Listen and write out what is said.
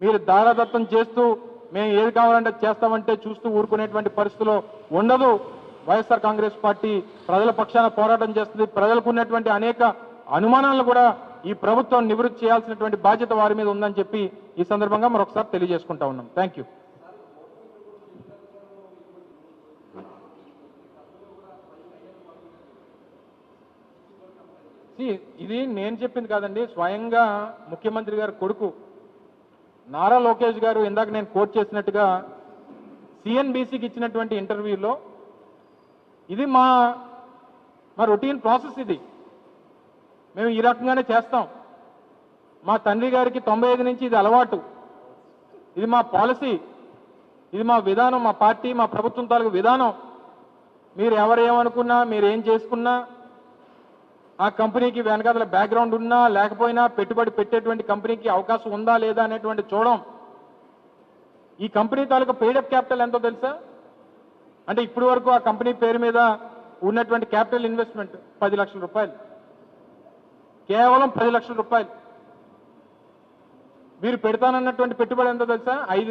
మీరు దారాదత్తం చేస్తూ మేము ఏది కావాలంటే చేస్తామంటే చూస్తూ ఊరుకునేటువంటి పరిస్థితిలో ఉండదు. వైఎస్ఆర్ కాంగ్రెస్ పార్టీ ప్రజల పక్షాన పోరాటం చేస్తుంది. ప్రజలకు ఉన్నటువంటి అనేక అనుమానాలను కూడా ఈ ప్రభుత్వం నివృత్తి చేయాల్సినటువంటి బాధ్యత వారి మీద ఉందని చెప్పి ఈ సందర్భంగా మరొకసారి తెలియజేసుకుంటా ఉన్నాం. Thank you. ఇది నేను చెప్పింది కాదండి, స్వయంగా ముఖ్యమంత్రి గారి కొడుకు నారా లోకేష్ గారు ఇందాక నేను కోట్ చేసినట్టుగా సిఎన్బిసికి ఇచ్చినటువంటి ఇంటర్వ్యూలో ఇది మా రొటీన్ ప్రాసెస్, ఇది మేము ఈ రకంగానే చేస్తాం, మా తండ్రి గారికి 95 నుంచి ఇది అలవాటు, ఇది మా పాలసీ, ఇది మా విధానం, మా పార్టీ మా ప్రభుత్వం తాలూకు విధానం. మీరు ఎవరేమనుకున్నా మీరు ఏం చేసుకున్నా ఆ కంపెనీకి వెనకాల బ్యాక్గ్రౌండ్ ఉన్నా లేకపోయినా పెట్టుబడి పెట్టేటువంటి కంపెనీకి అవకాశం ఉందా లేదా అనేటువంటి చూడడం. ఈ కంపెనీ తాలూకా పెయిడప్ క్యాపిటల్ ఎంతో తెలుసా? అంటే ఇప్పటి వరకు ఆ కంపెనీ పేరు మీద ఉన్నటువంటి క్యాపిటల్ ఇన్వెస్ట్మెంట్ 10 లక్షల రూపాయలు, కేవలం 10 లక్షల రూపాయలు. మీరు పెడతానన్నటువంటి పెట్టుబడి ఎంతో తెలుసా? 5